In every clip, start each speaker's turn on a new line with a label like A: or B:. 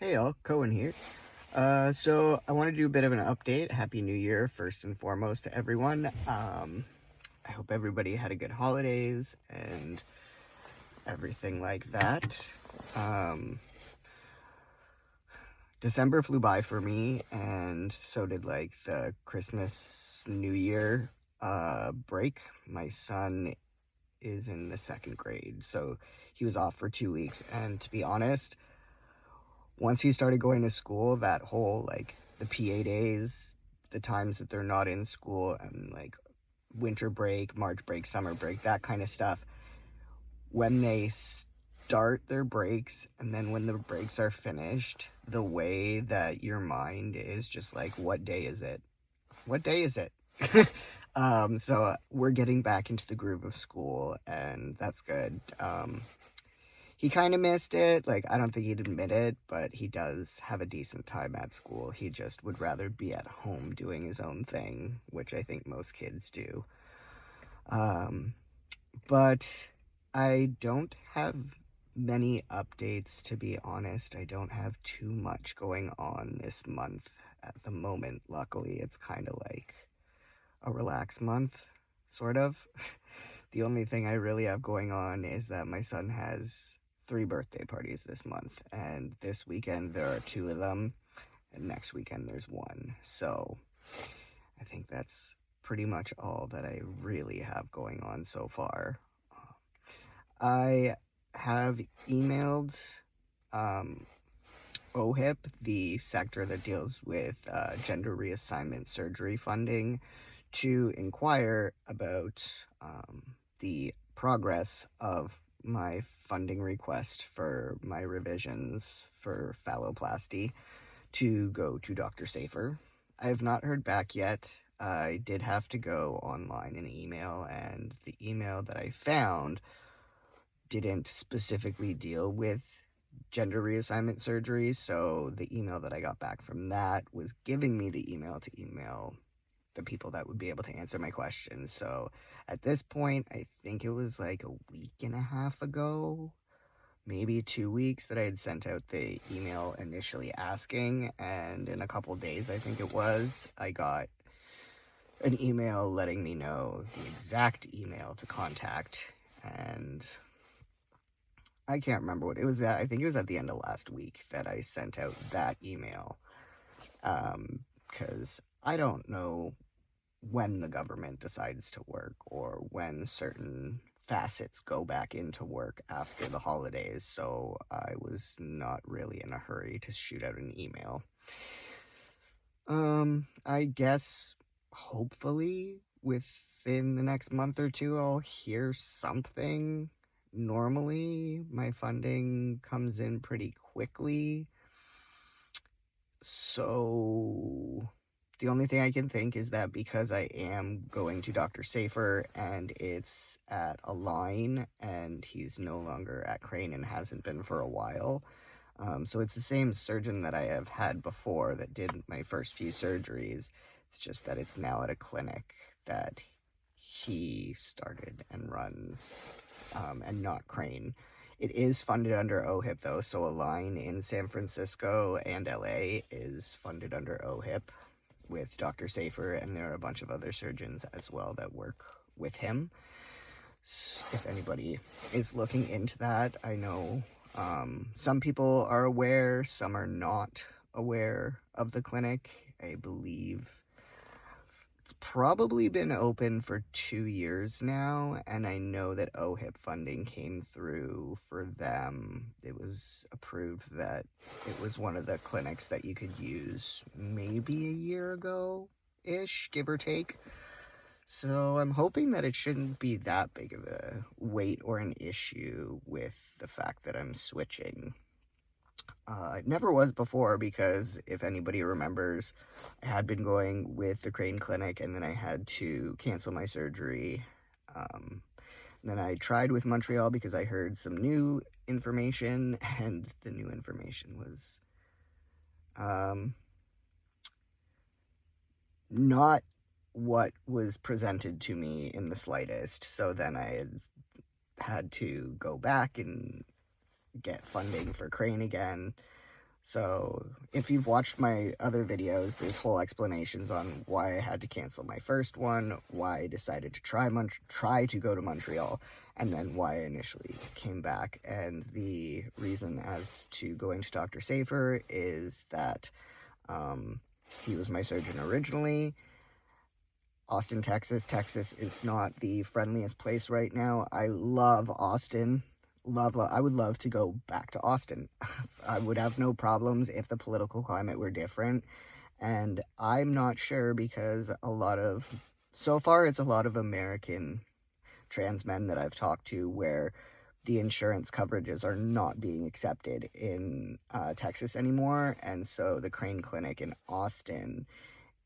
A: Hey all, Cohen here. So I want to do a bit of an update. Happy New Year, first and foremost, to everyone. I hope everybody had a good holidays and everything like that. Um, December flew by for me, and so did like the Christmas, New Year break. My son is in the second grade, so he was off for 2 weeks, and to be honest, once he started going to school, that whole like the PA days, the times that they're not in school, and like winter break, March break, summer break, that kind of stuff, when they start their breaks and then when the breaks are finished, the way that your mind is just like, what day is it? What day is it? So we're getting back into the groove of school, and that's good. He kind of missed it. Like, I don't think he'd admit it, but he does have a decent time at school. He just would rather be at home doing his own thing, which I think most kids do. Um, but I don't have many updates, to be honest. I don't have too much going on this month at the moment. Luckily, it's kind of like a relaxed month, sort of. The only thing I really have going on is that my son has 3 birthday parties this month, and this weekend there are 2 of them, and next weekend there's 1. So I think that's pretty much all that I really have going on so far. I have emailed OHIP, the sector that deals with gender reassignment surgery funding, to inquire about the progress of my funding request for my revisions for phalloplasty to go to Dr. Safer. I have not heard back yet. I did have to go online and email, and the email that I found didn't specifically deal with gender reassignment surgery, so the email that I got back from that was giving me the email to email the people that would be able to answer my questions. So at this point, I think it was like a week and a half ago, maybe 2 weeks, that I had sent out the email initially asking, and in a couple days, I think it was, I got an email letting me know the exact email to contact, and I can't remember what it was. I think it was at the end of last week that I sent out that email, because I don't know when the government decides to work or when certain facets go back into work after the holidays, so I was not really in a hurry to shoot out an email. I guess hopefully within the next month or two I'll hear something. Normally my funding comes in pretty quickly, so the only thing I can think is that because I am going to Dr. Safer and it's at Align and he's no longer at Crane and hasn't been for a while, so it's the same surgeon that I have had before that did my first few surgeries. It's just that it's now at a clinic that he started and runs, and not Crane. It is funded under OHIP though, so Align in San Francisco and LA is funded under OHIP with Dr. Safer, and there are a bunch of other surgeons as well that work with him. If anybody is looking into that, I know some people are aware, some are not aware of the clinic. I believe it's probably been open for 2 years now, and I know that OHIP funding came through for them. It was approved that it was one of the clinics that you could use maybe a year ago-ish, give or take. So I'm hoping that it shouldn't be that big of a wait or an issue with the fact that I'm switching. It never was before, because if anybody remembers, I had been going with the Crane Clinic and then I had to cancel my surgery. Then I tried with Montreal because I heard some new information, and the new information was not what was presented to me in the slightest. So then I had to go back and get funding for Crane again. So if you've watched my other videos, there's whole explanations on why I had to cancel my first one, why I decided to try to go to Montreal, and then why I initially came back. And the reason as to going to Dr. Safer is that he was my surgeon originally. Austin, Texas. Texas is not the friendliest place right now. I love Austin. I would love to go back to Austin. I would have no problems if the political climate were different. And I'm not sure because so far it's a lot of American trans men that I've talked to where the insurance coverages are not being accepted in Texas anymore. And so the Crane Clinic in Austin,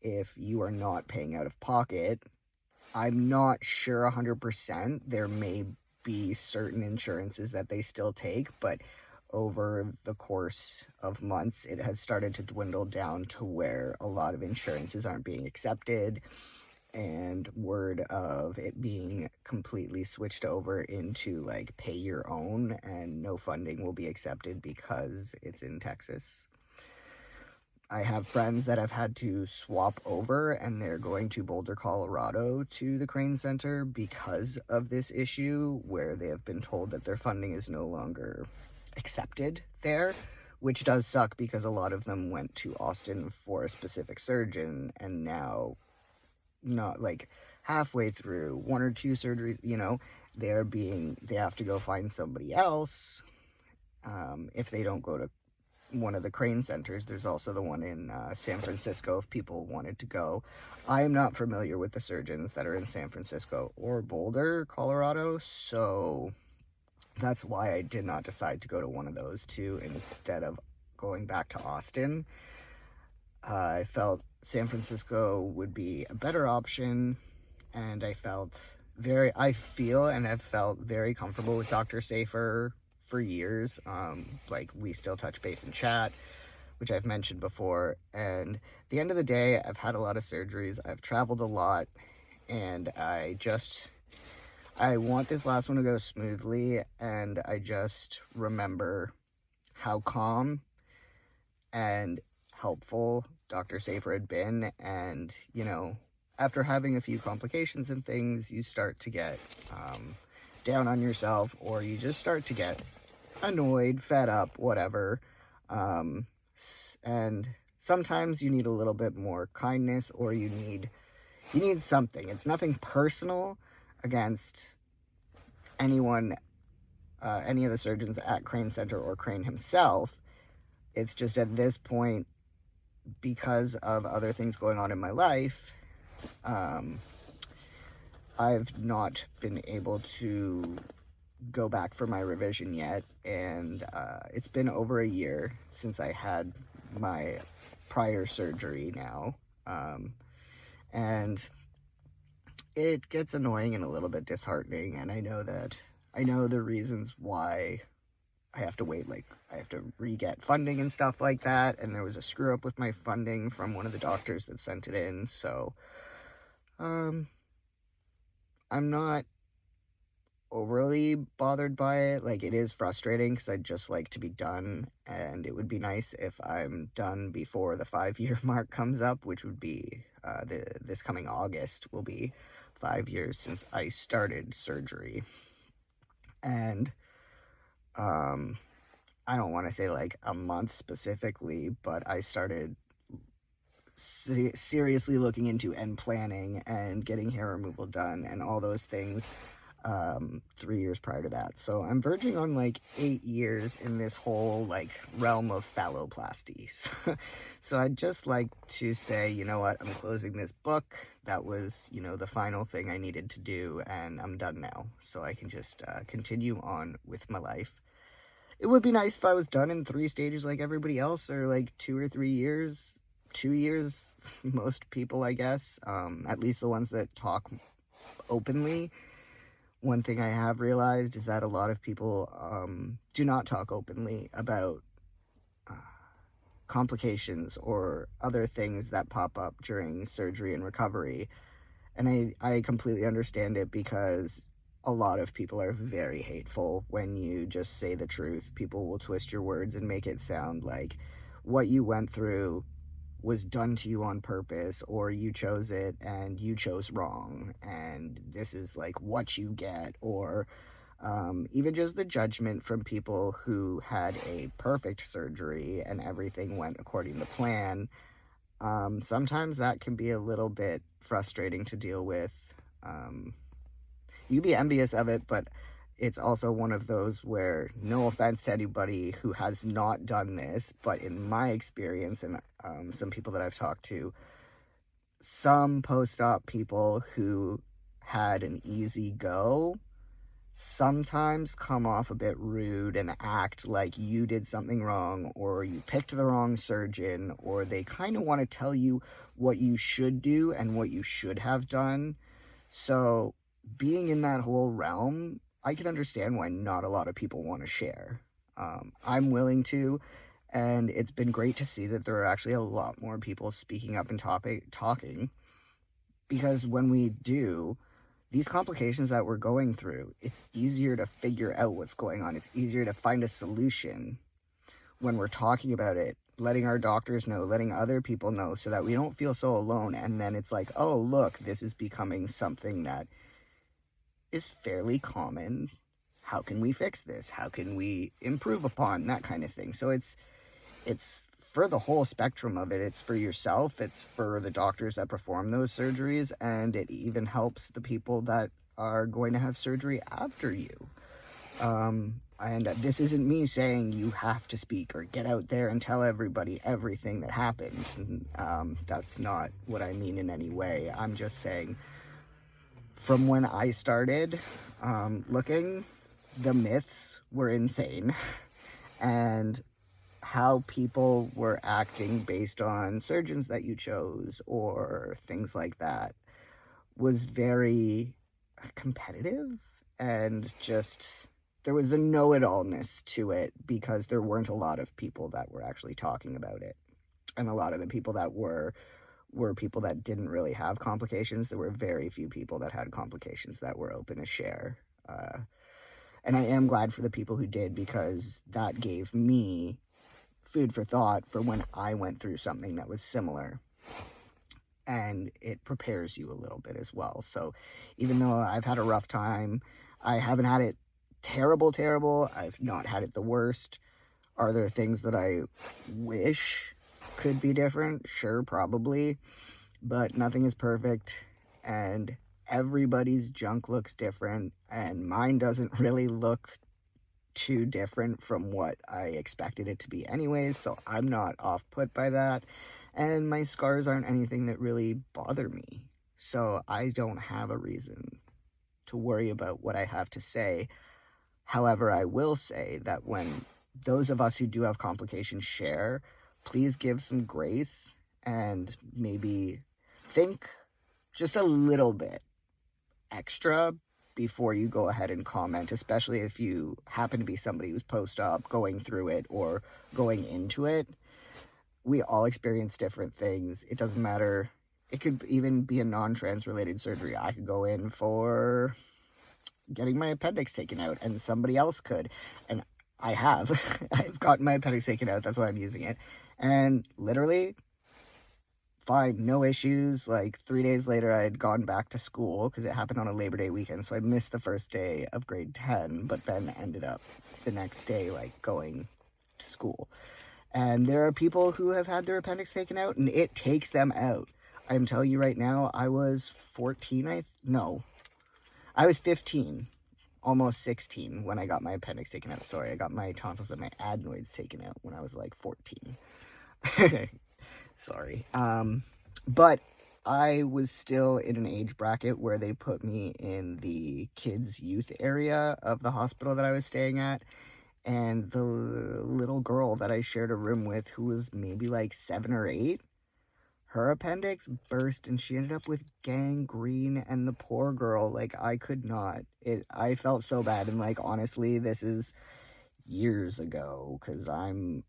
A: if you are not paying out of pocket, I'm not sure 100%. There may be certain insurances that they still take, but over the course of months, it has started to dwindle down to where a lot of insurances aren't being accepted, and word of it being completely switched over into like pay your own and no funding will be accepted because it's in Texas. I have friends that have had to swap over and they're going to Boulder, Colorado to the Crane Center because of this issue where they have been told that their funding is no longer accepted there, which does suck because a lot of them went to Austin for a specific surgeon and now not like halfway through one or two surgeries, they have to go find somebody else if they don't go to one of the Crane centers. There's also the one in San Francisco if people wanted to go. I am not familiar with the surgeons that are in San Francisco or Boulder, Colorado, so that's why I did not decide to go to one of those two instead of going back to Austin. I felt San Francisco would be a better option, and I feel and have felt very comfortable with Dr. Safer for years. Like, we still touch base and chat, which I've mentioned before. And at the end of the day, I've had a lot of surgeries. I've traveled a lot, and I want this last one to go smoothly. And I just remember how calm and helpful Dr. Safer had been. And, after having a few complications and things, you start to get down on yourself, or you just start to get annoyed, fed up, whatever. And sometimes you need a little bit more kindness, or you need something. It's nothing personal against anyone, any of the surgeons at Crane Center or Crane himself. It's just at this point, because of other things going on in my life, I've not been able to go back for my revision yet, and it's been over a year since I had my prior surgery now, and it gets annoying and a little bit disheartening. And I know the reasons why I have to wait. Like, I have to re-get funding and stuff like that, and there was a screw up with my funding from one of the doctors that sent it in. So I'm not overly bothered by it. Like, it is frustrating because I'd just like to be done, and it would be nice if I'm done before the 5-year mark comes up, which would be this coming August will be 5 years since I started surgery. And I don't want to say like a month specifically, but I started seriously looking into and planning and getting hair removal done and all those things 3 years prior to that. So I'm verging on like 8 years in this whole like realm of phalloplasty. So I'd just like to say, you know what, I'm closing this book. That was, the final thing I needed to do, and I'm done now. So I can just continue on with my life. It would be nice if I was done in 3 stages like everybody else, or like 2 or 3 years. 2 years, most people, I guess, at least the ones that talk openly. One thing I have realized is that a lot of people do not talk openly about complications or other things that pop up during surgery and recovery. And I completely understand it, because a lot of people are very hateful when you just say the truth. People will twist your words and make it sound like what you went through was done to you on purpose, or you chose it and you chose wrong, and this is like what you get, or even just the judgment from people who had a perfect surgery and everything went according to plan. Sometimes that can be a little bit frustrating to deal with. You can be envious of it, but it's also one of those where, no offense to anybody who has not done this, but in my experience and some people that I've talked to, some post-op people who had an easy go sometimes come off a bit rude and act like you did something wrong, or you picked the wrong surgeon, or they kind of want to tell you what you should do and what you should have done. So being in that whole realm, I can understand why not a lot of people want to share. I'm willing to, and it's been great to see that there are actually a lot more people speaking up and talking, because when we do, these complications that we're going through, it's easier to figure out what's going on. It's easier to find a solution when we're talking about it, letting our doctors know, letting other people know, so that we don't feel so alone. And then it's like, oh, look, this is becoming something that is fairly common. How can we fix this? How can we improve upon that kind of thing? So it's for the whole spectrum of it. It's for yourself, it's for the doctors that perform those surgeries, and it even helps the people that are going to have surgery after you. And this isn't me saying you have to speak or get out there and tell everybody everything that happened. That's not what I mean in any way. I'm just saying, from when I started looking, the myths were insane. And how people were acting based on surgeons that you chose or things like that was very competitive, and just, there was a know-it-allness to it, because there weren't a lot of people that were actually talking about it. And a lot of the people that were people that didn't really have complications. There were very few people that had complications that were open to share. And I am glad for the people who did, because that gave me food for thought for when I went through something that was similar, and it prepares you a little bit as well. So even though I've had a rough time, I haven't had it terrible, I've not had it the worst. Are there things that I wish could be different? Sure, probably, but nothing is perfect, and everybody's junk looks different, and mine doesn't really look too different from what I expected it to be anyways, so I'm not off-put by that. And my scars aren't anything that really bother me, so I don't have a reason to worry about what I have to say. However, I will say that when those of us who do have complications share, please give some grace and maybe think just a little bit extra before you go ahead and comment, especially if you happen to be somebody who's post-op, going through it, or going into it. We all experience different things. It doesn't matter. It could even be a non-trans related surgery. I could go in for getting my appendix taken out, and somebody else could. And I have. I've gotten my appendix taken out. That's why I'm using it. And literally, fine, no issues. Like 3 days later, I had gone back to school, because it happened on a Labor Day weekend, so I missed the first day of grade 10, but then ended up the next day, like, going to school. And there are people who have had their appendix taken out, and it takes them out. I'm telling you right now, I was 14, I was 15, almost 16 when I got my appendix taken out. Sorry, I got my tonsils and my adenoids taken out when I was like 14. Sorry. But I was still in an age bracket where they put me in the kids' youth area of the hospital that I was staying at. And the little girl that I shared a room with, who was maybe like 7 or 8, her appendix burst and she ended up with gangrene, and the poor girl, like, I could not. I felt so bad, and like, honestly, this is years ago, because I'm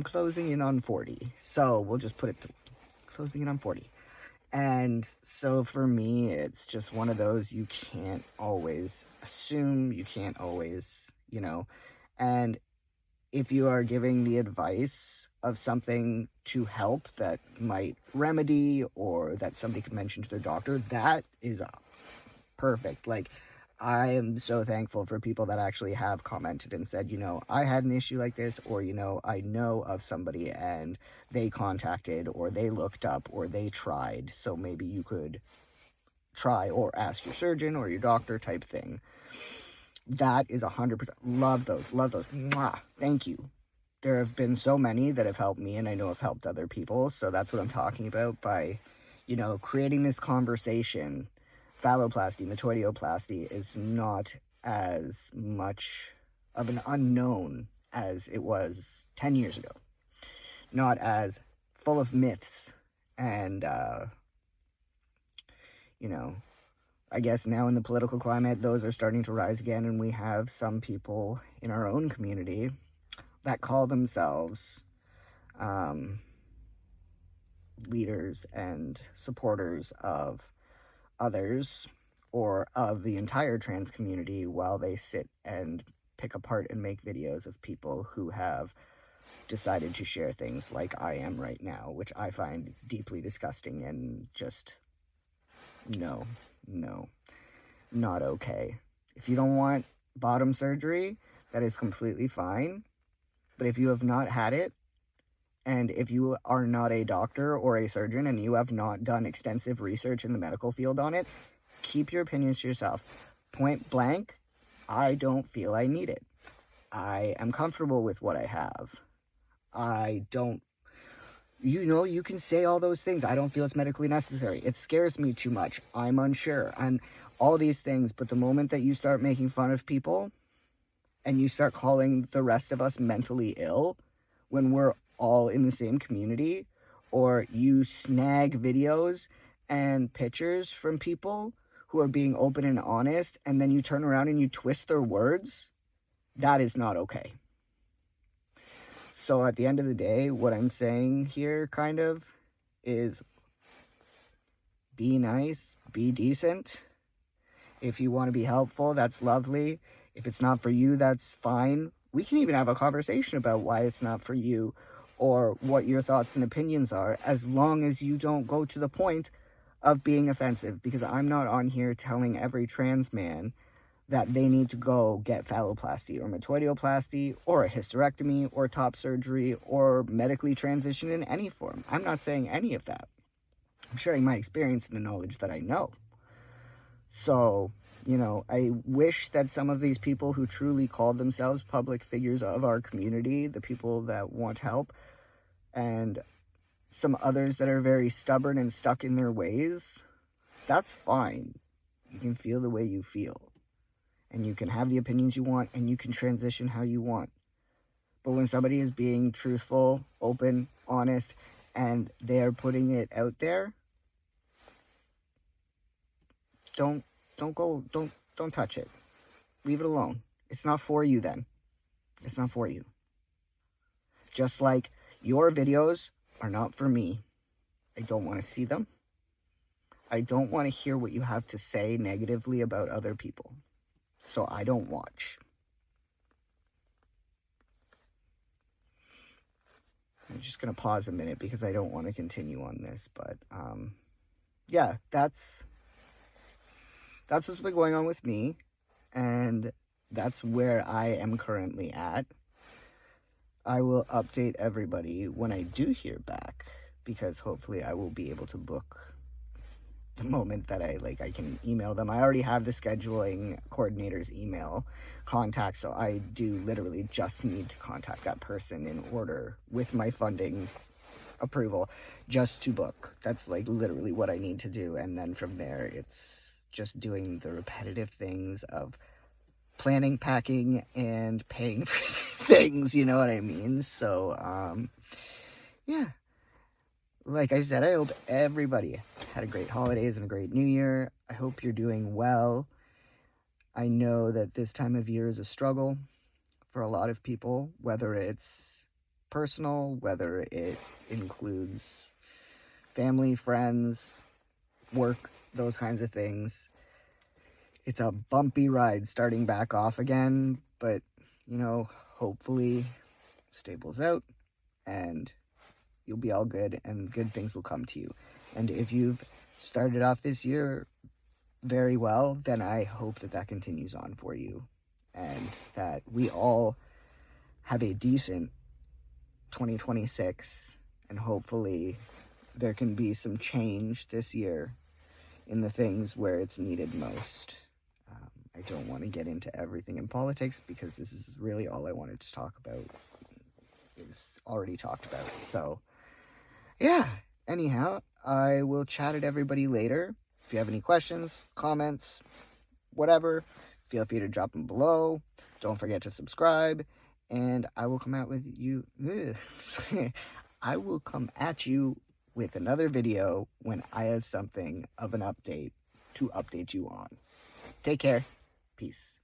A: closing in on 40, so we'll just put it closing in on 40. And so for me, it's just one of those, you can't always assume, you can't always, and if you are giving the advice of something to help that might remedy or that somebody could mention to their doctor, that is perfect. Like, I am so thankful for people that actually have commented and said, I had an issue like this, or, I know of somebody and they contacted or they looked up or they tried. So maybe you could try or ask your surgeon or your doctor type thing. That is 100%. Love those. Love those. Mwah. Thank you. There have been so many that have helped me and I know have helped other people. So that's what I'm talking about by, creating this conversation. Phalloplasty, metoidioplasty is not as much of an unknown as it was 10 years ago. Not as full of myths and, I guess now in the political climate, those are starting to rise again, and we have some people in our own community that call themselves leaders and supporters of others or of the entire trans community while they sit and pick apart and make videos of people who have decided to share things like I am right now, which I find deeply disgusting and just no, not okay. If you don't want bottom surgery, that is completely fine. But if you have not had it, and if you are not a doctor or a surgeon and you have not done extensive research in the medical field on it, keep your opinions to yourself. Point blank, I don't feel I need it. I am comfortable with what I have. I don't, you can say all those things. I don't feel it's medically necessary. It scares me too much. I'm unsure. And all these things. But the moment that you start making fun of people and you start calling the rest of us mentally ill when we're all in the same community, or you snag videos and pictures from people who are being open and honest, and then you turn around and you twist their words, that is not okay. So at the end of the day, what I'm saying here kind of is be nice, be decent. If you want to be helpful, that's lovely. If it's not for you, that's fine. We can even have a conversation about why it's not for you or what your thoughts and opinions are, as long as you don't go to the point of being offensive, because I'm not on here telling every trans man that they need to go get phalloplasty or metoidioplasty or a hysterectomy or top surgery or medically transition in any form. I'm not saying any of that. I'm sharing my experience and the knowledge that I know. So, I wish that some of these people who truly call themselves public figures of our community, the people that want help, and some others that are very stubborn and stuck in their ways, that's fine. You can feel the way you feel. And you can have the opinions you want, and you can transition how you want. But when somebody is being truthful, open, honest, and they are putting it out there, don't touch it. Leave it alone. It's not for you then. It's not for you. Just like your videos are not for me. I don't want to see them. I don't want to hear what you have to say negatively about other people. So I don't watch. I'm just going to pause a minute because I don't want to continue on this. But, yeah, that's what's been going on with me. And that's where I am currently at. I will update everybody when I do hear back, because hopefully I will be able to book the moment that I can email them. I already have the scheduling coordinator's email contact, so I do literally just need to contact that person in order with my funding approval just to book. That's literally what I need to do. And then from there, it's just doing the repetitive things of planning, packing, and paying for things, you know what I mean? So, yeah. Like I said, I hope everybody had a great holidays and a great new year. I hope you're doing well. I know that this time of year is a struggle for a lot of people, whether it's personal, whether it includes family, friends, work, those kinds of things. It's a bumpy ride starting back off again, but, hopefully stables out, and you'll be all good, and good things will come to you. And if you've started off this year very well, then I hope that that continues on for you, and that we all have a decent 2026, and hopefully there can be some change this year in the things where it's needed most. I don't want to get into everything in politics because this is really all I wanted to talk about is already talked about. So yeah, anyhow, I will chat at everybody later. If you have any questions, comments, whatever, feel free to drop them below. Don't forget to subscribe, and I will come out with you. I will come at you with another video when I have something of an update to update you on. Take care. Peace.